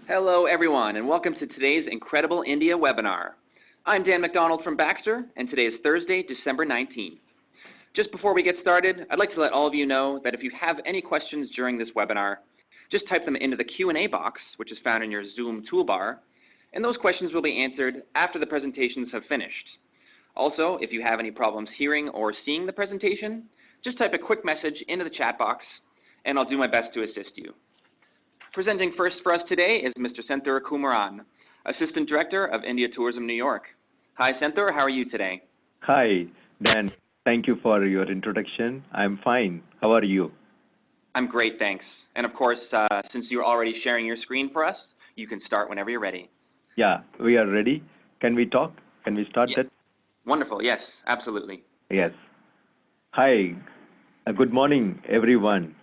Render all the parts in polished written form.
Hello, everyone, and welcome to today's Incredible India webinar. I'm Dan McDonald from Baxter, and today is Thursday, December 19th. Just before we get started, I'd like to let all of you know that if you have any questions during this webinar, just type them into the Q&A box, which is found in your Zoom toolbar, and those questions will be answered after the presentations have finished. Also, if you have any problems hearing or seeing the presentation, just type a quick message into the chat box, and I'll do my best to assist you. Presenting first for us today is Mr. Senthur Kumaran, Assistant Director of India Tourism New York. Hi, Senthur. How are you today? Hi, Dan. Thank you for your introduction. I'm fine. How are you? I'm great, thanks. And of course, since you're already sharing your screen for us, you can start whenever you're ready. Yeah, we are ready. Can we talk? Can we start that? Wonderful. Yes, absolutely. Yes. Hi. Good morning, everyone.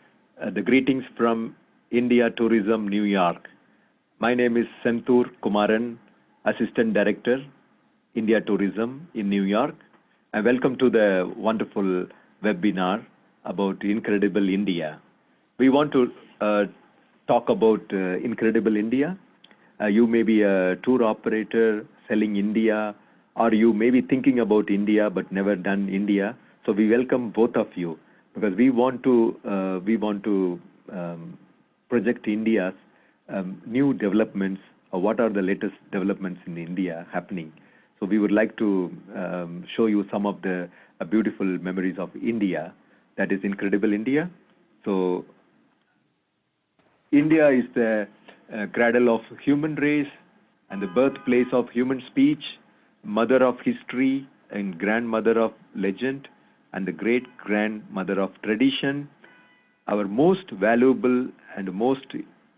The greetings from India Tourism New York. My name is Senthur Kumaran, Assistant Director, India Tourism in New York. And welcome to the wonderful webinar about Incredible India. We want to talk about Incredible India. You may be a tour operator selling India, or you may be thinking about India but never done India. So we welcome both of you because we want to project India's new developments, or what are the latest developments in India happening. So we would like to show you some of the beautiful memories of India, that is Incredible India. So India is the cradle of human race and the birthplace of human speech, mother of history and grandmother of legend, and the great-grandmother of tradition. Our most valuable and most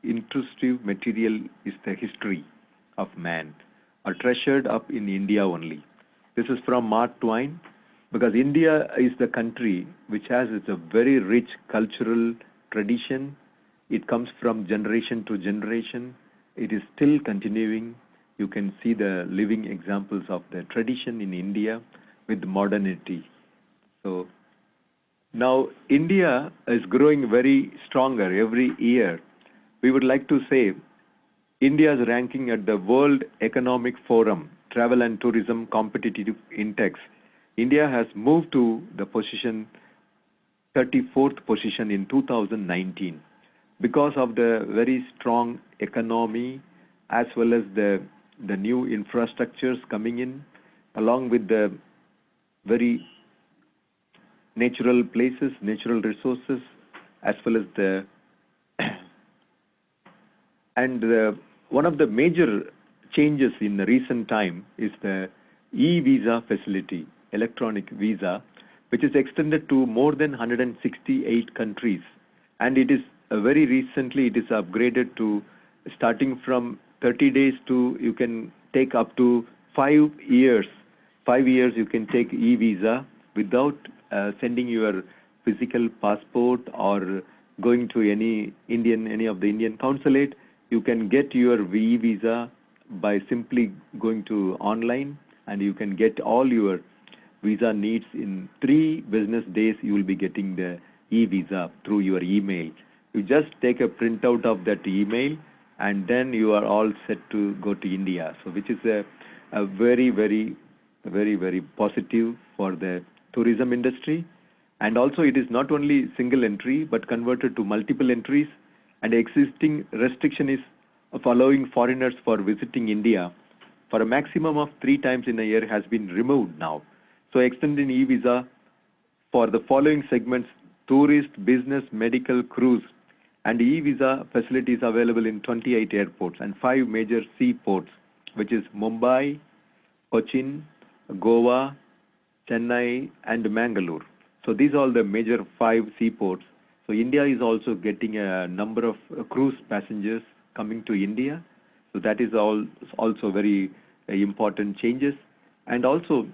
intrusive material is the history of man, are treasured up in India only. This is from Mark Twain, because India is the country which has a very rich cultural tradition. It comes from generation to generation. It is still continuing. You can see the living examples of the tradition in India with modernity. So now India is growing very stronger every year. We would like to say India's ranking at the World Economic Forum Travel and Tourism Competitive Index. India has moved to the 34th position in 2019 because of the very strong economy as well as the new infrastructures coming in, along with the very natural places, natural resources, as well as the one of the major changes in the recent time is the e-visa facility, electronic visa, which is extended to more than 168 countries, and it is very recently it is upgraded to starting from 30 days to you can take up to 5 years. 5 years you can take e-visa without sending your physical passport or going to any of the Indian consulate. You can get your e-visa by simply going to online, and you can get all your visa needs in 3 business days. You will be getting the e-visa through your email. You just take a printout of that email, and then you are all set to go to India. So which is a very, very, very, very positive for the tourism industry. And also it is not only single entry but converted to multiple entries, and existing restriction is of allowing foreigners for visiting India for a maximum of 3 times in a year has been removed now. So extending e-visa for the following segments: tourist, business, medical, cruise, and e-visa facilities available in 28 airports and 5 major seaports, which is Mumbai, Cochin, Goa, Chennai, and Mangalore. So these are all the major 5 seaports. So India is also getting a number of cruise passengers coming to India. So that is also very important changes. And also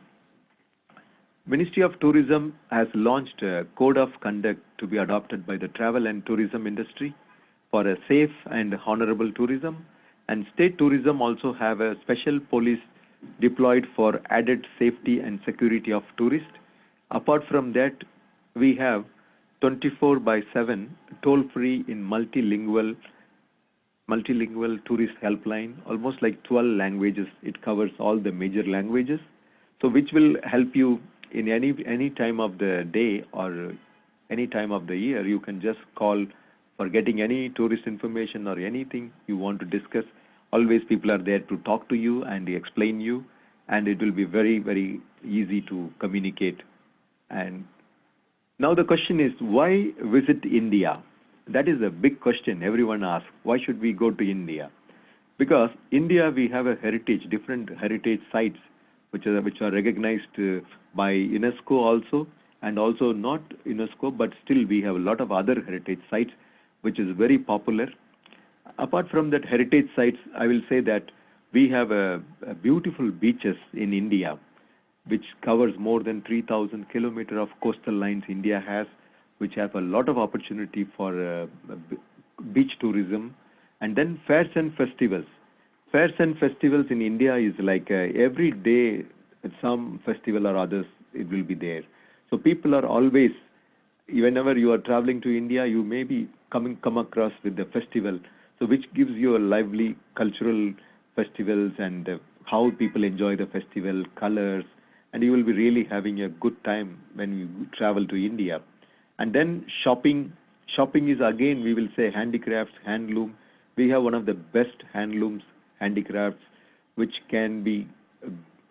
Ministry of Tourism has launched a code of conduct to be adopted by the travel and tourism industry for a safe and honorable tourism. And state tourism also have a special police deployed for added safety and security of tourists. Apart from that, we have 24/7 toll-free in multilingual multilingual tourist helpline, almost like 12 languages. It covers all the major languages, so which will help you in any time of the day or any time of the year. You can just call for getting any tourist information or anything you want to discuss. Always people are there to talk to you and explain you, and it will be very, very easy to communicate. And now the question is, why visit India? That is a big question everyone asks. Why should we go to India? Because India, we have a heritage, different heritage sites which are recognized by UNESCO also, and also not UNESCO, but still we have a lot of other heritage sites which is very popular. Apart from that heritage sites, I will say that we have a beautiful beaches in India, which covers more than 3,000 kilometers of coastal lines India has, which have a lot of opportunity for beach tourism. And then fairs and festivals. Fairs and festivals in India is like every day some festival or others, it will be there. So people are always, whenever you are traveling to India, you may be come across with the festival, so which gives you a lively cultural festivals and how people enjoy the festival, colors, and you will be really having a good time when you travel to India. And then shopping is again, we will say handicrafts, handloom. We have one of the best handlooms, handicrafts, which can be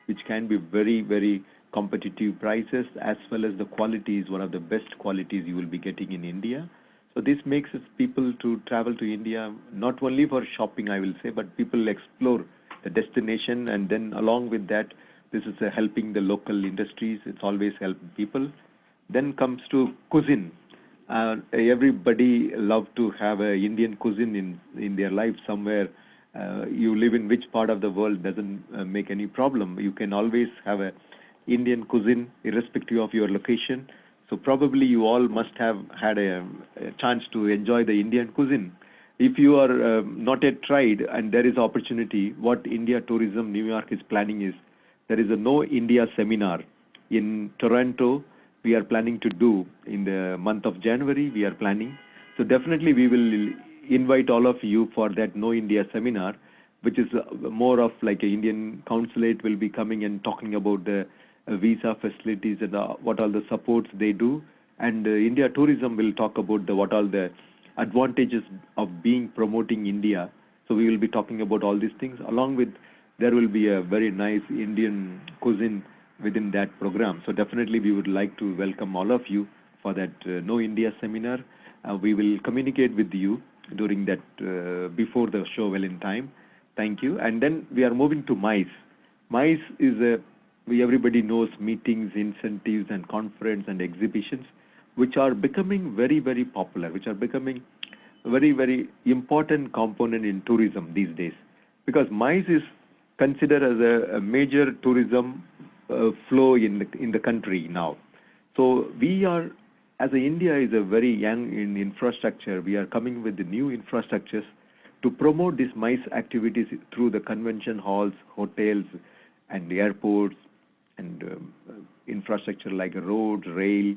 very, very competitive prices, as well as the quality is one of the best qualities you will be getting in India. So this makes us people to travel to India, not only for shopping, I will say, but people explore the destination, and then along with that, this is helping the local industries. It's always helping people. Then comes to cuisine. Everybody love to have a Indian cuisine in their life somewhere. You live in which part of the world doesn't make any problem. You can always have a Indian cuisine irrespective of your location. So probably you all must have had a chance to enjoy the Indian cuisine. If you are not yet tried, and there is opportunity, what India Tourism New York is planning is, there is a No India seminar in Toronto. We are planning to do in the month of January. We are planning. So definitely we will invite all of you for that No India seminar, which is more of like an Indian consulate will be coming and talking about the visa facilities and what all the supports they do, and India Tourism will talk about what all the advantages of promoting India. So we will be talking about all these things. Along with, there will be a very nice Indian cuisine within that program. So definitely we would like to welcome all of you for that No India seminar. We will communicate with you during that before the show well in time. Thank you. And then we are moving to MICE. MICE is everybody knows meetings, incentives, and conference and exhibitions, which are becoming very, very popular, which are becoming very, very important component in tourism these days. Because MICE is considered as a major tourism flow in the country now. So we are, as India is a very young in infrastructure, we are coming with the new infrastructures to promote these MICE activities through the convention halls, hotels, and the airports, and infrastructure like roads, rail,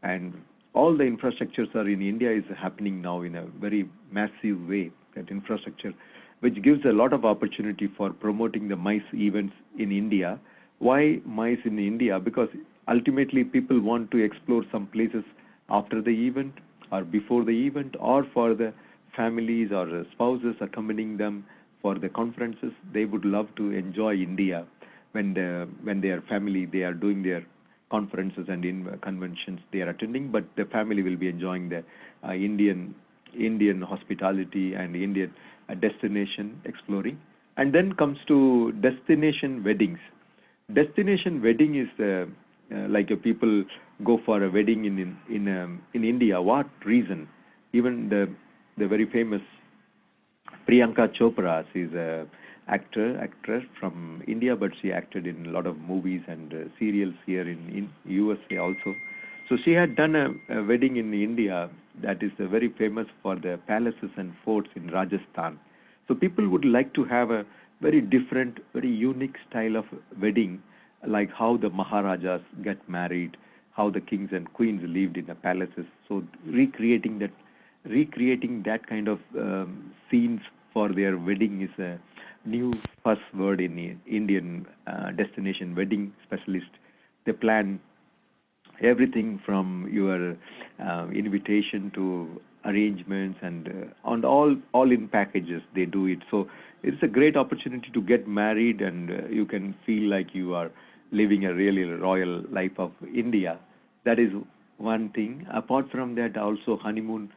and all the infrastructures are in India is happening now in a very massive way, that infrastructure, which gives a lot of opportunity for promoting the MICE events in India. Why MICE in India? Because ultimately people want to explore some places after the event or before the event, or for the families or spouses accompanying them for the conferences. They would love to enjoy India when their family, they are doing their conferences and in conventions they are attending, but the family will be enjoying the Indian hospitality and Indian destination exploring. And then comes to destination weddings. Destination wedding is like people go for a wedding in India. What reason? Even the very famous Priyanka Chopra, she's a actress from India, but she acted in a lot of movies and serials here in USA also. So she had done a wedding in India that is very famous for the palaces and forts in Rajasthan. So people would like to have a very different, very unique style of wedding, like how the Maharajas get married, how the kings and queens lived in the palaces. So recreating that kind of scenes for their wedding is a new first word in Indian destination wedding specialist. They plan everything from your invitation to arrangements and all in packages they do it. So it's a great opportunity to get married, and you can feel like you are living a really royal life of India. That is one thing. Apart from that, also honeymoon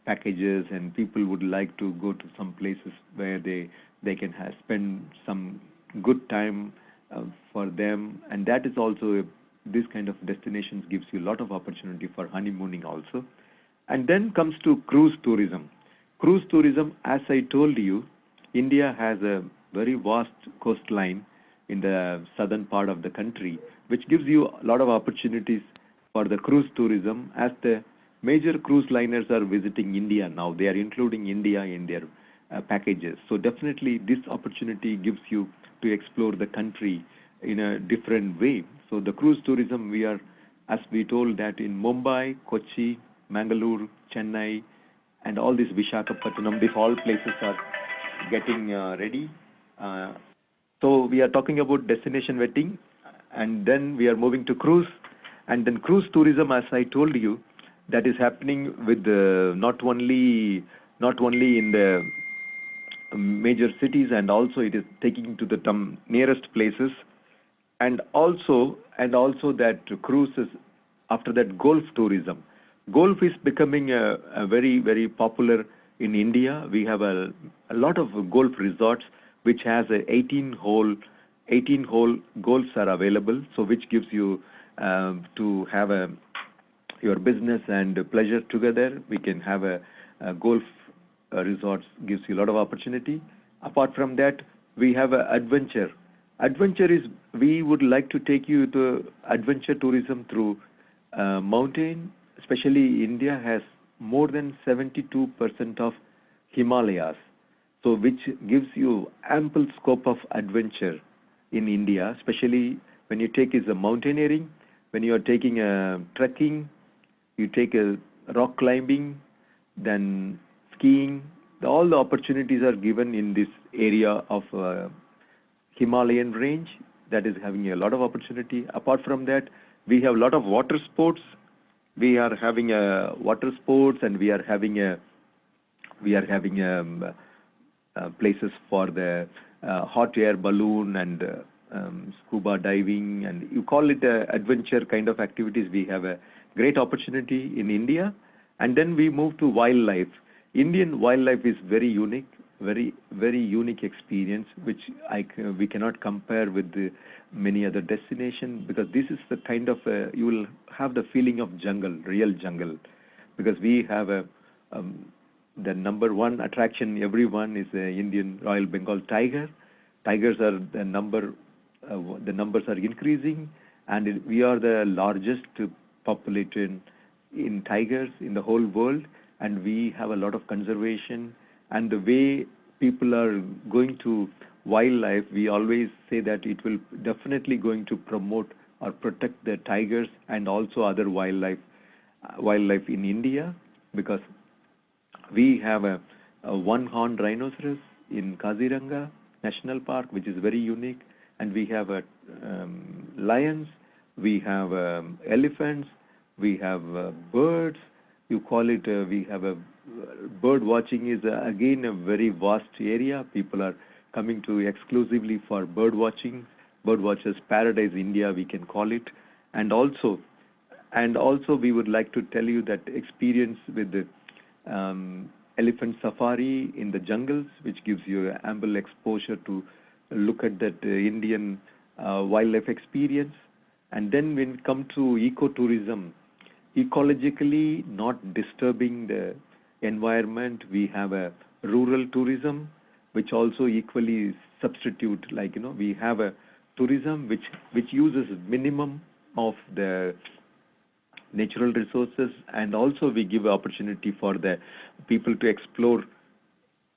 packages, and people would like to go to some places where they can spend some good time for them, and that is also this kind of destinations gives you a lot of opportunity for honeymooning also. And then comes to cruise tourism. Cruise tourism, as I told you, India has a very vast coastline in the southern part of the country, which gives you a lot of opportunities for the cruise tourism. As the major cruise liners are visiting India now, they are including India in their packages. So definitely this opportunity gives you to explore the country in a different way. So the cruise tourism, we are, as we told, that in Mumbai, Kochi, Mangalore, Chennai, and all these Visakhapatnam, these all places are getting ready. So we are talking about destination wedding, and then we are moving to cruise, and then cruise tourism, as I told you, that is happening with not only in the major cities, and also it is taking to the nearest places, and also that cruises. After that, golf tourism. Golf is becoming a very, very popular in India. We have a lot of golf resorts which has a 18-hole golfs are available, so which gives you to have your business and pleasure together. We can have a golf resorts, gives you a lot of opportunity. Apart from that, we have adventure. Adventure is, we would like to take you to adventure tourism through mountain. Especially India has more than 72% of Himalayas, so which gives you ample scope of adventure in India, especially when you take is a mountaineering, when you are taking a trekking, you take a rock climbing, then skiing. All the opportunities are given in this area of Himalayan range, that is having a lot of opportunity. Apart from that, we have a lot of water sports. We are having water sports, and we are having places for the hot air balloon and scuba diving, and you call it adventure kind of activities. We have a great opportunity in India. And then we move to wildlife. Indian wildlife is very unique, very, very unique experience, which we cannot compare with many other destinations, because this is the kind of you will have the feeling of jungle, real jungle, because we have the number one attraction everyone is the Indian Royal Bengal tiger. Tigers are the numbers are increasing, and we are the largest population in tigers in the whole world, and we have a lot of conservation. And the way people are going to wildlife, we always say that it will definitely going to promote or protect the tigers and also other wildlife in India, because we have a one-horned rhinoceros in Kaziranga National Park, which is very unique, and we have lions, we have elephants, we have birds. You call it, we have bird watching is again a very vast area. People are coming to exclusively for bird watching. Bird watchers paradise India, we can call it. And also we would like to tell you that experience with the elephant safari in the jungles, which gives you ample exposure to look at that Indian wildlife experience. And then when we come to ecotourism, ecologically not disturbing the environment, we have a rural tourism, which also equally substitute, like, we have a tourism which uses minimum of the natural resources, and also we give opportunity for the people to explore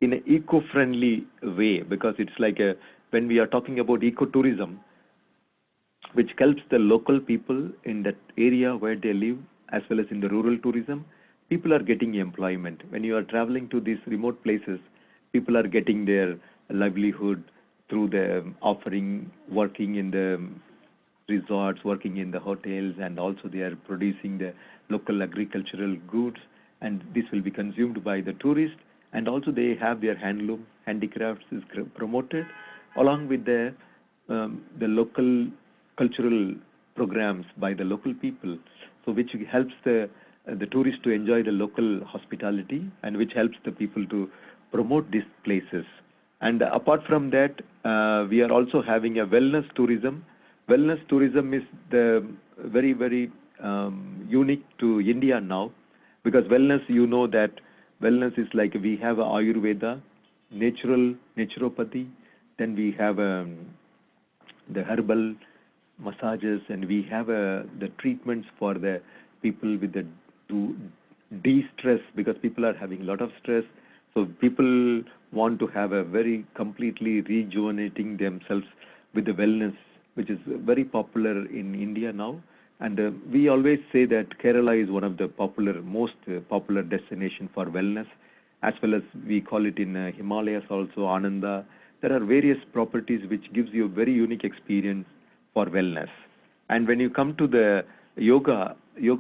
in an eco-friendly way, because it's like when we are talking about ecotourism, which helps the local people in that area where they live, as well as in the rural tourism, people are getting employment. When you are traveling to these remote places, people are getting their livelihood through the offering, working in the resorts, working in the hotels, and also they are producing the local agricultural goods, and this will be consumed by the tourists. And also they have their handloom, handicrafts is promoted, along with the local cultural programs by the local people, so which helps the tourists to enjoy the local hospitality, and which helps the people to promote these places. And apart from that, we are also having a wellness tourism. Wellness tourism is the very unique to India now, because wellness, you know that wellness is like we have Ayurveda, naturopathy, then we have the herbal massages, and we have the treatments for the people with the to de-stress, because people are having a lot of stress. So people want to have a very completely rejuvenating themselves with the wellness, which is very popular in India now. And we always say that Kerala is one of the most popular destination for wellness, as well as we call it in Himalayas also, Ananda. There are various properties which gives you a very unique experience for wellness. And when you come to the yoga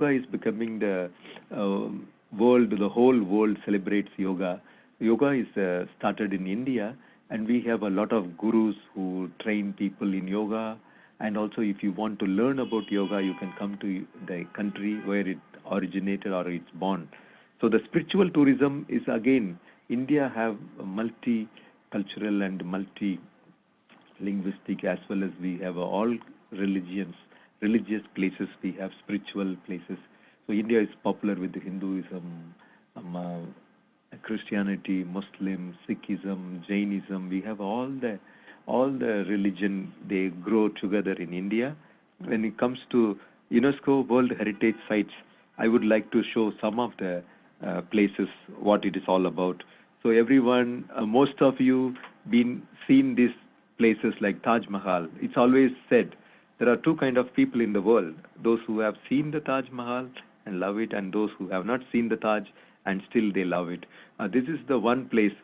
is becoming the whole world celebrates yoga. Yoga is started in India, and we have a lot of gurus who train people in yoga. And also, if you want to learn about yoga, you can come to the country where it originated or it's born. So the spiritual tourism is, again, India have a multicultural and multi-linguistic, as well as we have all religious places, we have spiritual places. So India is popular with the Hinduism, Christianity, Muslim, Sikhism, Jainism. We have all the religion, they grow together in India. When it comes to UNESCO World Heritage Sites, I would like to show some of the places, what it is all about. So everyone, most of you seen these places like Taj Mahal. It's always said there are two kind of people in the world: those who have seen the Taj Mahal and love it, and those who have not seen the Taj and still they love it. This is the one place.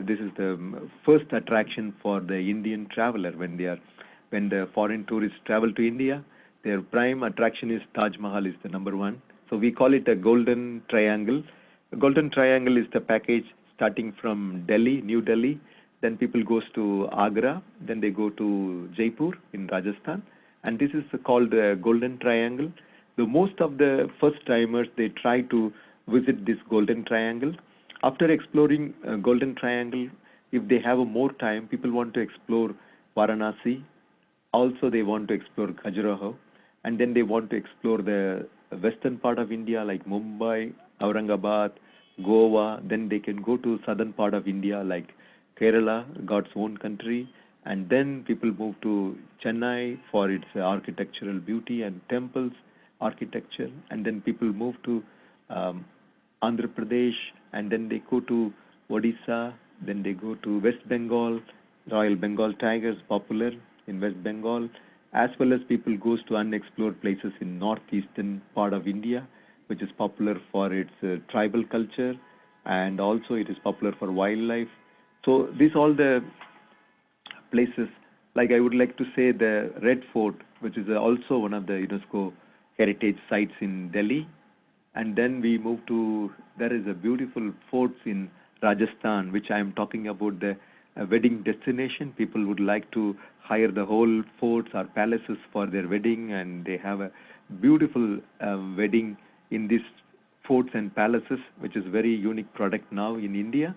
This is the first attraction for the Indian traveler when the foreign tourists travel to India. Their prime attraction is Taj Mahal is the number one. So we call it a golden triangle. The golden triangle is the package starting from Delhi, New Delhi. Then people goes to Agra. Then they go to Jaipur in Rajasthan. And this is called the golden triangle. The most of the first timers, they try to visit this golden triangle. After exploring golden triangle, if they have more time, people want to explore Varanasi. Also, they want to explore Khajuraho. And then they want to explore the western part of India like Mumbai, Aurangabad, Goa. Then they can go to southern part of India like Kerala, God's own country. And then people move to Chennai for its architectural beauty and temples architecture. And then people move to Andhra Pradesh, and then they go to Odisha. Then they go to West Bengal, Royal Bengal tigers popular in West Bengal, as well as people goes to unexplored places in northeastern part of India, which is popular for its tribal culture, and also it is popular for wildlife. So these all the places, like I would like to say the Red Fort, which is also one of the UNESCO heritage sites in Delhi. And then we move to, there is a beautiful forts in Rajasthan, which I am talking about, the wedding destination. People would like to hire the whole forts or palaces for their wedding, and they have a beautiful wedding in these forts and palaces, which is very unique product now in India.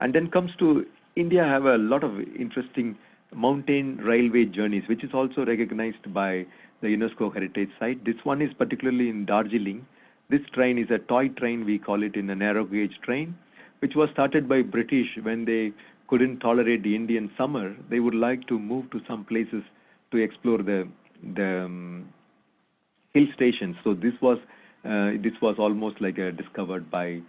And then comes to India have a lot of interesting mountain railway journeys, which is also recognized by the UNESCO heritage site. This one is particularly in Darjeeling. This train is a toy train, we call it, in a narrow gauge train, which was started by British when they couldn't tolerate the Indian summer. They would like to move to some places to explore the hill stations. So this was almost like discovered by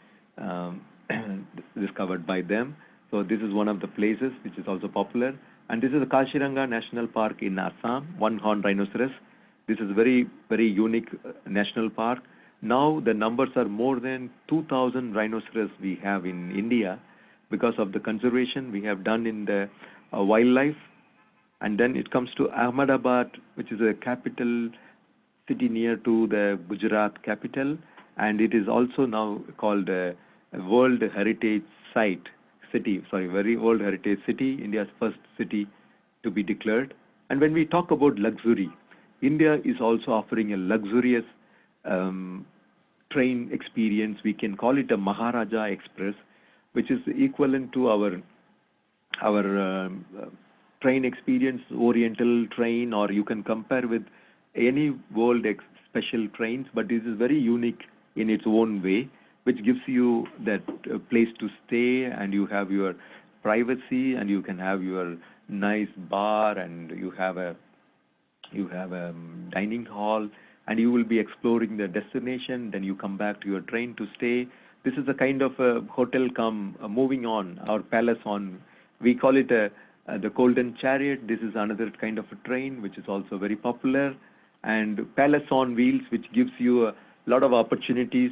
them. So this is one of the places which is also popular. And this is the Kaziranga National Park in Assam, one-horned rhinoceros. This is very, very unique national park. Now the numbers are more than 2,000 rhinoceros we have in India because of the conservation we have done in the wildlife. And then it comes to Ahmedabad, which is a capital city near to the Gujarat capital, and it is also now called a World Heritage Site city, sorry, very World Heritage City, India's first city to be declared. And when we talk about luxury, India is also offering a luxurious train experience. We can call it a Maharaja Express, which is equivalent to our train experience, Oriental train, or you can compare with any world special trains, but this is very unique in its own way, which gives you that place to stay, and you have your privacy, and you can have your nice bar, and you have a dining hall, and you will be exploring the destination. Then you come back to your train to stay. This is a kind of a hotel come moving on, or palace on. We call it the Golden Chariot. This is another kind of a train which is also very popular, and Palace on Wheels, which gives you a lot of opportunities.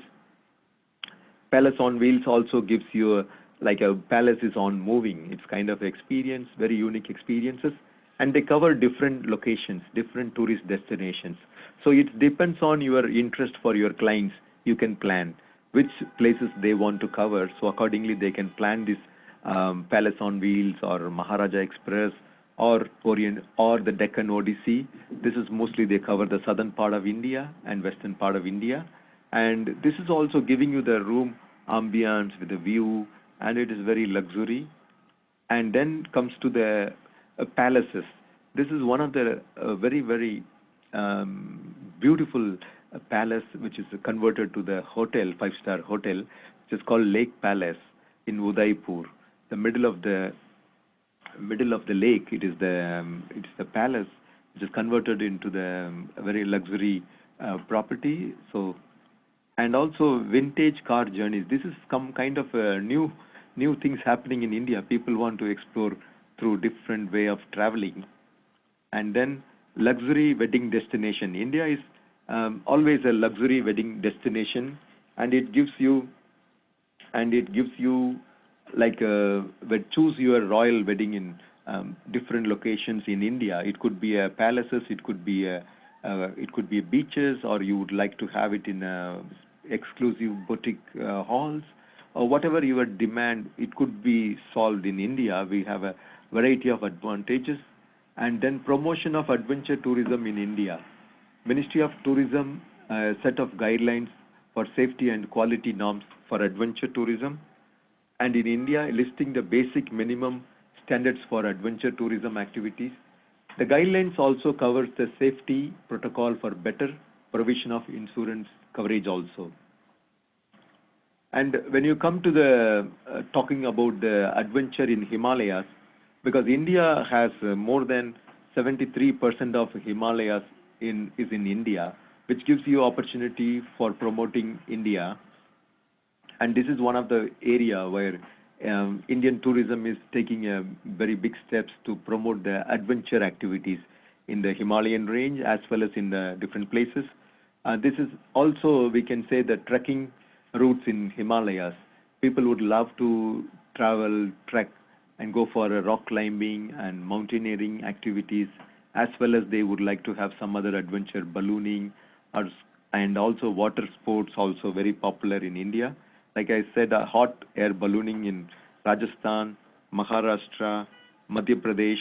Palace on Wheels also gives you like a palace is on moving. It's kind of experience, very unique experiences, and they cover different locations, different tourist destinations. So it depends on your interest for your clients. You can plan which places they want to cover. So accordingly, they can plan this Palace on Wheels or Maharaja Express or Orient or the Deccan Odyssey. This is mostly they cover the southern part of India and western part of India. And this is also giving you the room ambience with the view, and it is very luxury. And then comes to the palaces. This is one of the very, very beautiful palace which is converted to the hotel, five-star hotel, which is called Lake Palace in Udaipur. The middle of the lake, it's the palace which is converted into the very luxury property. So, and also vintage car journeys. This is some kind of new things happening in India. People want to explore through different way of traveling. And then luxury wedding destination. India is always a luxury wedding destination, and it gives you like choose your royal wedding in different locations in India. It could be palaces, it could be beaches, or you would like to have it in exclusive boutique halls, or whatever your demand. It could be solved in India. We have a variety of advantages. And then promotion of adventure tourism in India. Ministry of Tourism set of guidelines for safety and quality norms for adventure tourism. And in India, listing the basic minimum standards for adventure tourism activities. The guidelines also covers the safety protocol for better provision of insurance coverage also. And when you come to the talking about the adventure in Himalayas, because India has more than 73% of Himalayas is in India, which gives you opportunity for promoting India. And this is one of the area where Indian tourism is taking a very big steps to promote the adventure activities in the Himalayan range as well as in the different places. This is also, we can say, the trekking routes in Himalayas. People would love to trek, and go for rock climbing and mountaineering activities, as well as they would like to have some other adventure, ballooning, and also water sports, also very popular in India. Like I said, hot air ballooning in Rajasthan, Maharashtra, Madhya Pradesh,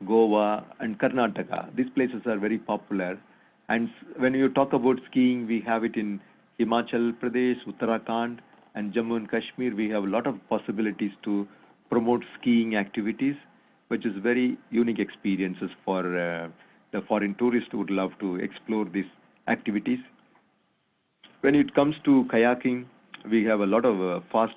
Goa, and Karnataka. These places are very popular. And when you talk about skiing, we have it in Himachal Pradesh, Uttarakhand, and Jammu and Kashmir. We have a lot of possibilities to promote skiing activities, which is very unique experiences for the foreign tourists who would love to explore these activities. When it comes to kayaking, we have a lot of fast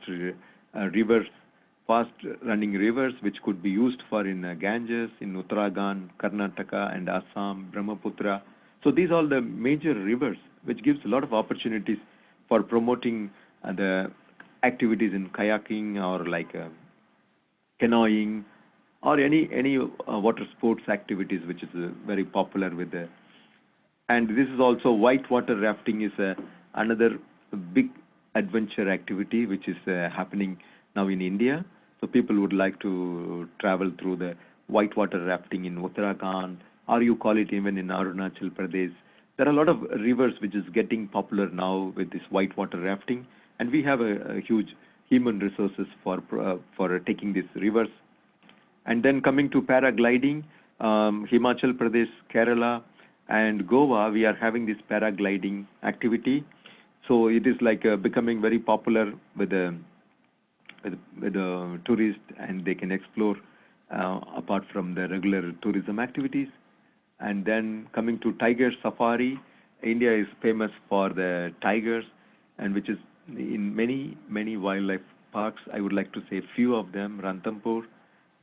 running rivers, which could be used for in Ganges, in Uttarakhand, Karnataka, and Assam, Brahmaputra. So these are the major rivers, which gives a lot of opportunities for promoting the activities in kayaking or like canoeing or any water sports activities, which is very popular with the. And this is also whitewater rafting is another big adventure activity which is happening now in India. So people would like to travel through the whitewater rafting in Uttarakhand, or you call it even in Arunachal Pradesh. There are a lot of rivers which is getting popular now with this whitewater rafting, and we have a huge human resources for taking these rivers. And then coming to paragliding, Himachal Pradesh, Kerala, and Goa, we are having this paragliding activity. So it is like becoming very popular with the tourists, and they can explore apart from the regular tourism activities. And then coming to tiger safari, India is famous for the tigers, and which is in many wildlife parks. I would like to say few of them: Ranthambore,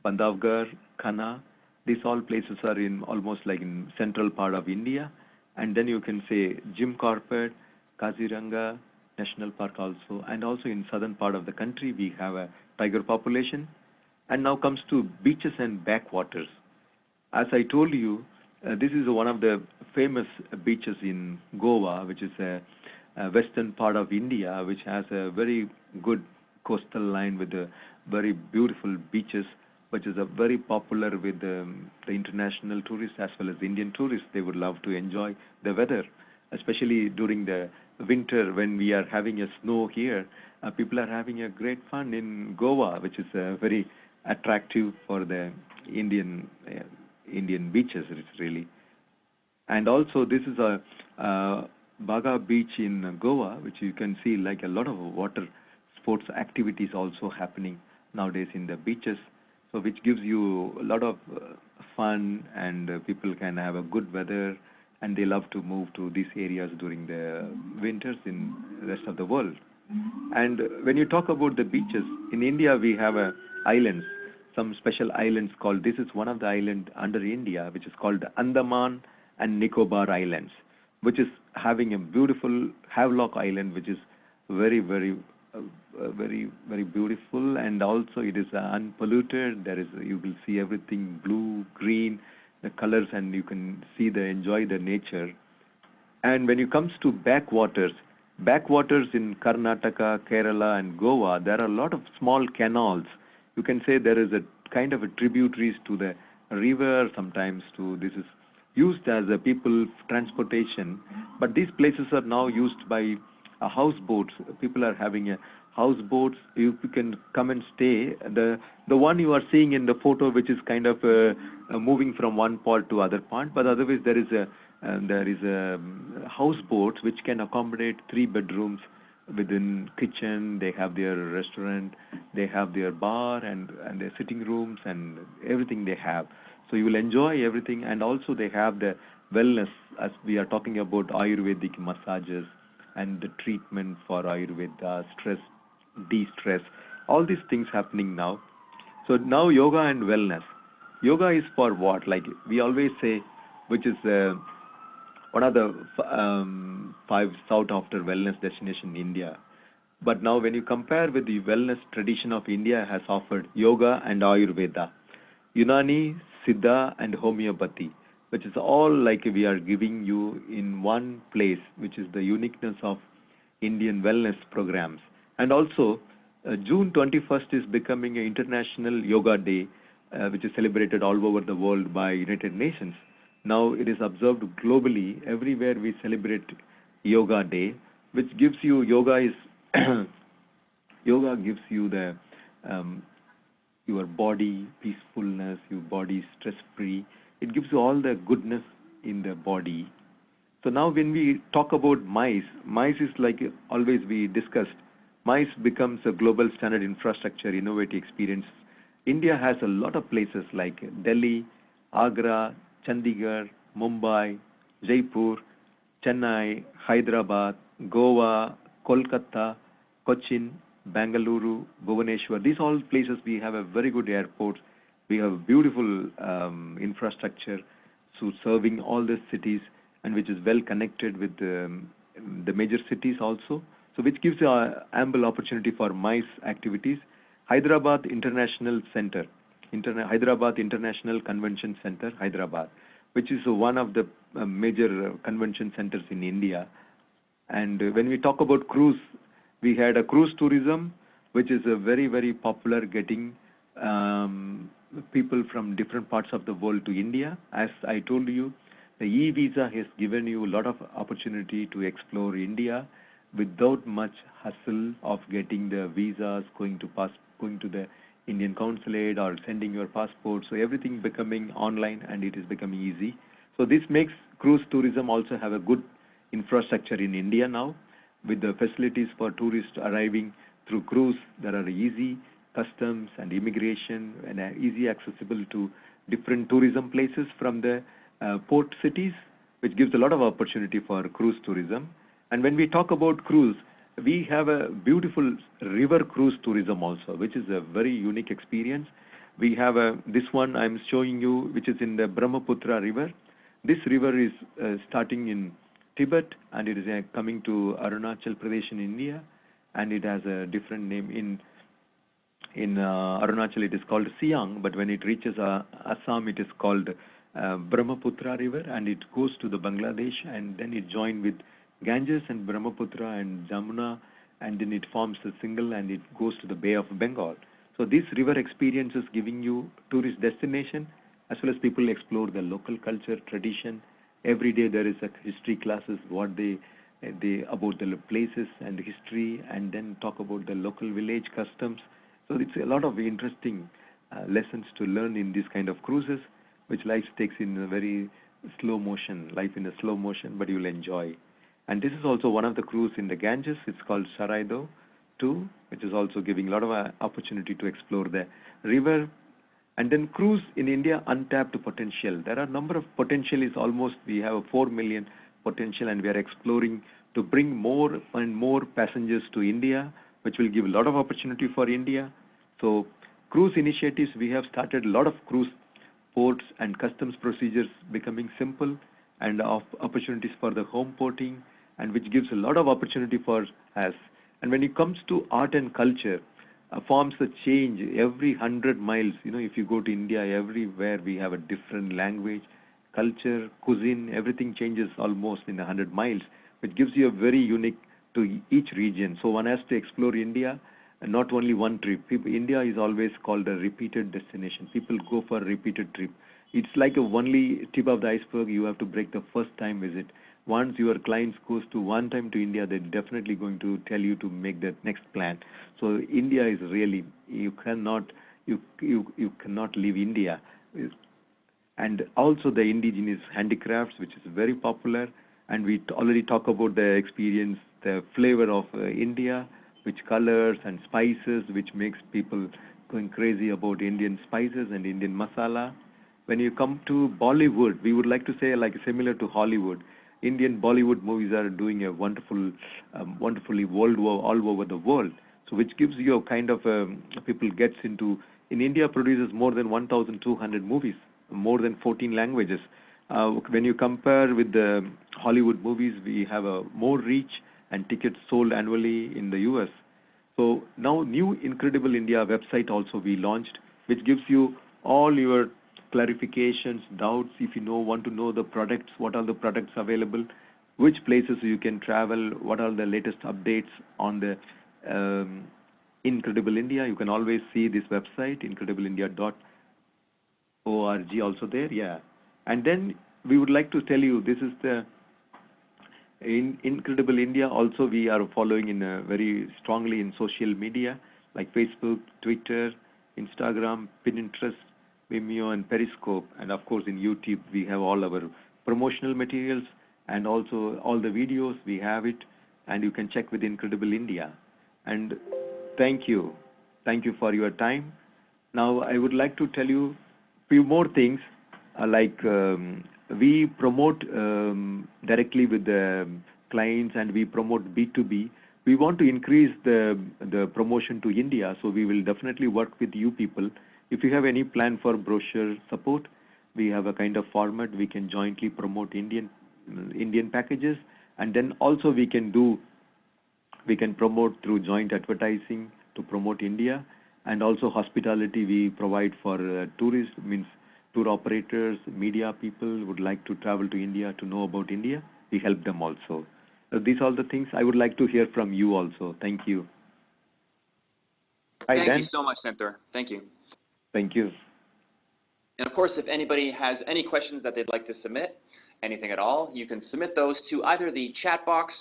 Bandhavgarh, Kanha. These all places are in almost like in central part of India. And then you can say Jim Corbett, Kaziranga National Park also, and also in southern part of the country we have a tiger population. And now comes to beaches and backwaters. As I told you, this is one of the famous beaches in Goa, which is a western part of India, which has a very good coastal line with very beautiful beaches, which is very popular with the international tourists as well as the Indian tourists. They would love to enjoy the weather, especially during the winter when we are having a snow here. People are having a great fun in Goa, which is very attractive for the Indian beaches. It's really. And also this is a Baga beach in Goa, which you can see like a lot of water sports activities also happening nowadays in the beaches. So which gives you a lot of fun, and people can have a good weather, and they love to move to these areas during the winters in the rest of the world. And when you talk about the beaches, in India we have islands, some special islands called, this is one of the island under India, which is called Andaman and Nicobar Islands, which is having a beautiful Havelock Island, which is very beautiful, and also it is unpolluted. There is, you will see everything blue, green, the colors, and you can see enjoy the nature. And when it comes to backwaters in Karnataka, Kerala, and Goa, there are a lot of small canals. You can say there is a kind of a tributaries to the river. Sometimes this is used as a people transportation, but these places are now used by houseboats. People are having houseboats. You can come and stay. The one you are seeing in the photo, which is kind of moving from one part to other part, but otherwise there is a houseboat which can accommodate 3 bedrooms within kitchen. They have their restaurant, they have their bar, and their sitting rooms and everything they have. So you will enjoy everything, and also they have the wellness, as we are talking about Ayurvedic massages and the treatment for Ayurveda, stress, de-stress, all these things happening now. So now yoga and wellness. Yoga is for what? Like we always say, which is one of the 5 sought after wellness destination in India. But now when you compare with the wellness tradition of India has offered yoga and Ayurveda, Unani, Siddha, and homeopathy, which is all like we are giving you in one place, which is the uniqueness of Indian wellness programs. And also, June 21st is becoming an International Yoga Day, which is celebrated all over the world by United Nations. Now it is observed globally. Everywhere we celebrate Yoga Day, which gives you, yoga gives you the your body peacefulness, your body stress-free. It gives you all the goodness in the body. So now when we talk about MICE is like always we discussed, MICE becomes a global standard infrastructure innovative experience. India has a lot of places like Delhi, Agra, Chandigarh, Mumbai, Jaipur, Chennai, Hyderabad, Goa, Kolkata, Cochin, Bangalore, Bhubaneswar. These all places we have a very good airport. We have beautiful infrastructure, so serving all the cities, and which is well connected with the major cities also. So which gives ample opportunity for MICE activities. Hyderabad International Center, Hyderabad International Convention Center, Hyderabad, which is one of the major convention centers in India. And when we talk about cruise, we had a cruise tourism, which is a very, very popular, getting people from different parts of the world to India. As I told you, the e-visa has given you a lot of opportunity to explore India without much hassle of getting the visas, going to the Indian consulate or sending your passport. So everything becoming online and it is becoming easy. So this makes cruise tourism also have a good infrastructure in India now, with the facilities for tourists arriving through cruise that are easy, customs and immigration, and easy accessible to different tourism places from the port cities, which gives a lot of opportunity for cruise tourism. And when we talk about cruise, we have a beautiful river cruise tourism also, which is a very unique experience. We have this one I'm showing you, which is in the Brahmaputra river. This river is starting in Tibet, and it is coming to Arunachal Pradesh in India, and it has a different name. In Arunachal it is called Siang, but when it reaches Assam it is called Brahmaputra river, and it goes to the Bangladesh, and then it joins with Ganges and Brahmaputra and Jamuna, and then it forms a single, and it goes to the Bay of Bengal. So this river experience is giving you tourist destination, as well as people explore the local culture, tradition. Every day there is a history classes, what they about the places and history, and then talk about the local village customs. So it's a lot of interesting lessons to learn in this kind of cruises, which life takes in a very slow motion, life in a slow motion, but you'll enjoy. And this is also one of the cruise in the Ganges. It's called Saraido 2, which is also giving a lot of opportunity to explore the river. And then cruise in India, untapped potential. There are number of potential is almost, we have a 4 million potential, and we are exploring to bring more and more passengers to India, which will give a lot of opportunity for India. So cruise initiatives, we have started a lot of cruise ports and customs procedures becoming simple, and opportunities for the home porting, and which gives a lot of opportunity for us. And when it comes to art and culture, forms a change every 100 miles. If you go to India, everywhere we have a different language, culture, cuisine, everything changes almost in 100 miles, which gives you a very unique to each region. So one has to explore India, and not only one trip. India is always called a repeated destination. People go for a repeated trip. It's like a only tip of the iceberg. You have to break the first time visit. Once your clients goes to one time to India, they're definitely going to tell you to make the next plan. So India is really, you cannot leave India. And also the indigenous handicrafts, which is very popular, and we already talk about the experience, the flavor of India, which colors and spices, which makes people going crazy about Indian spices and Indian masala. When you come to Bollywood, we would like to say, like similar to Hollywood, Indian Bollywood movies are doing a wonderfully all over the world. So which gives you a kind of people gets into, in India produces more than 1,200 movies, more than 14 languages. When you compare with the Hollywood movies, we have a more reach and tickets sold annually in the US. So now new Incredible India website also we launched, which gives you all your clarifications, doubts. If you want to know the products, what are the products available, which places you can travel, what are the latest updates on the Incredible India. You can always see this website, incredibleindia.org also there, yeah. And then we would like to tell you, this is the Incredible India. Also we are following in very strongly in social media like Facebook, Twitter, Instagram, Pinterest, Vimeo, and Periscope, and of course in YouTube we have all our promotional materials, and also all the videos we have it, and you can check with Incredible India. And thank you for your time. Now I would like to tell you few more things, we promote directly with the clients, and we promote B2B. We want to increase the promotion to India, so we will definitely work with you people. If you have any plan for brochure support, we have a kind of format we can jointly promote Indian packages, and then also we can promote through joint advertising to promote India, and also hospitality we provide for tourists, means tour operators, media people would like to travel to India to know about India. We help them also. These are the things I would like to hear from you also. Thank you. Hi, Thank Dan. you so much, Center. Thank you. Thank you. And of course, if anybody has any questions that they'd like to submit, anything at all, you can submit those to either the chat box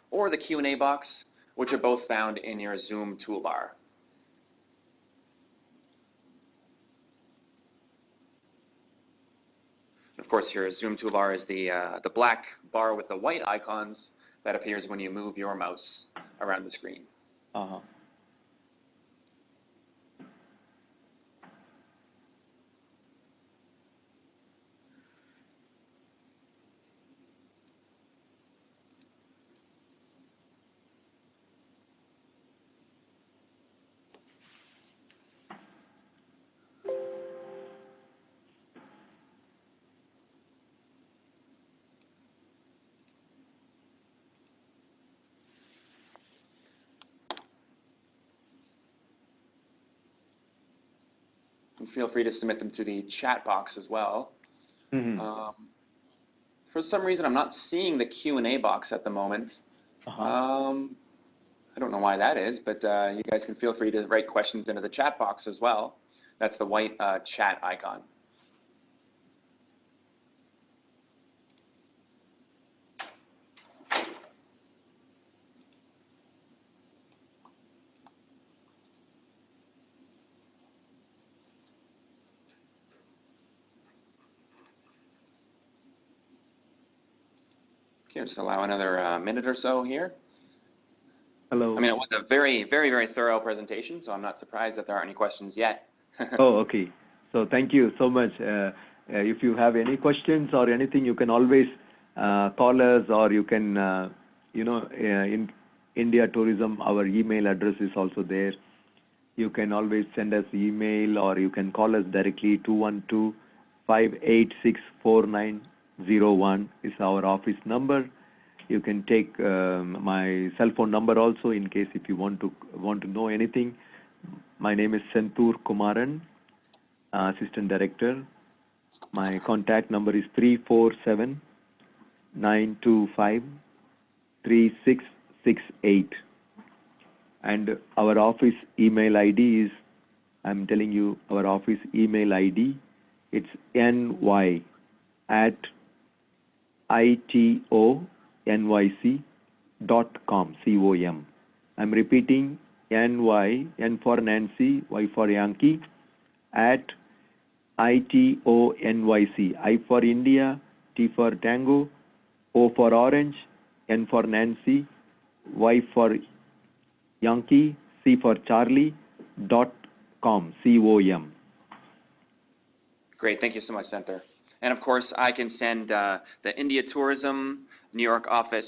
or the Q&A box, which are both found in your Zoom toolbar. Of course, your Zoom toolbar is the black bar with the white icons that appears when you move your mouse around the screen. Uh-huh. And feel free to submit them to the chat box as well. Mm-hmm. For some reason, I'm not seeing the Q&A box at the moment. Uh-huh. I don't know why that is, but you guys can feel free to write questions into the chat box as well. That's the white chat icon. Okay, just allow another minute or so here. Hello. I mean, it was a very, very, very thorough presentation, so I'm not surprised that there aren't any questions yet. Oh, okay. So thank you so much. If you have any questions or anything, you can always call us, or you can, in India Tourism, our email address is also there. You can always send us email, or you can call us directly. 212-586-4901 is our office number. You can take my cell phone number also in case if you want to know anything. My name is Senthur Kumaran, Assistant Director. My contact number is 347-925-3668. And our office email ID is, I'm telling you, our office email ID, it's ny@itonyc.com, C-O-M. I'm repeating, NY, N for Nancy, Y for Yankee, at ITONYC, I for India, T for Tango, O for Orange, N for Nancy, Y for Yankee, C for Charlie, .com, C-O-M. Great, thank you so much, Center. And of course, I can send the India Tourism New York office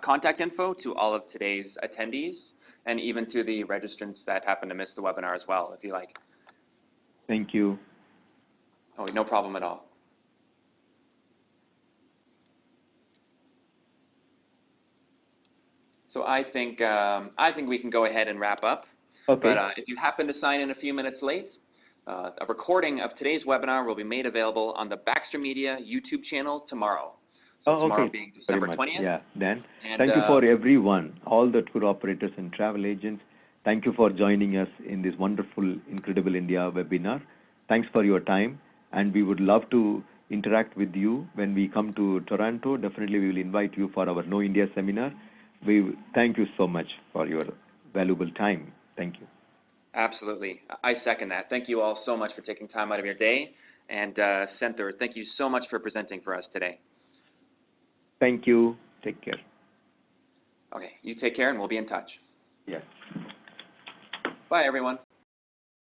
contact info to all of today's attendees, and even to the registrants that happen to miss the webinar as well, if you like. Thank you. Oh, no problem at all. So I think we can go ahead and wrap up. Okay. But if you happen to sign in a few minutes late, a recording of today's webinar will be made available on the Baxter Media YouTube channel tomorrow. So tomorrow being December 20th. Yeah, Dan. And, thank you for everyone, all the tour operators and travel agents. Thank you for joining us in this wonderful, Incredible India webinar. Thanks for your time, and we would love to interact with you when we come to Toronto. Definitely, we will invite you for our Know India seminar. We thank you so much for your valuable time. Thank you. Absolutely. I second that. Thank you all so much for taking time out of your day. And Senthur, thank you so much for presenting for us today. Thank you. Take care. Okay, you take care, and we'll be in touch. Yes. Bye, everyone.